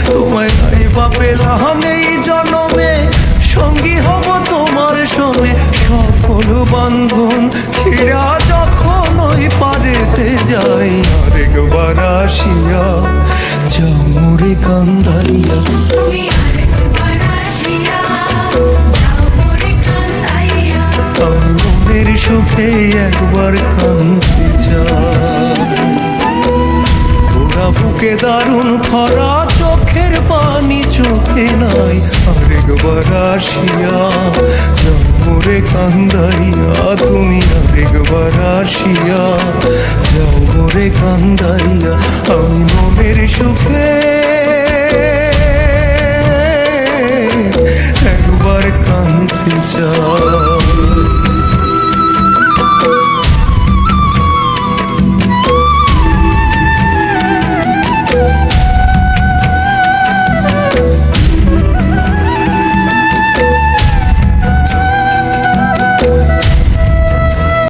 তোমায় নাই বা পেলাম এই জনমে, সঙ্গী হব তোমার সনে। সকল বান্ধন ছিড়া যখন ওই পারেতে যাই, আরেকবার আসিয়া যাও মোরে কান্দাইয়া। আমি মনের সুখে একবার কান্দতে চাই। ওরা বুকে দারুণ খরা, চোখের পানি চোখে নাই, আরেকবার আসিয়া যাও মোরে কান্দাইয়া। তুমি আরেকবার আসিয়া যাও মোরে কান্দাইয়া। আমি মনের সুখে একবার কান্দতে চাই।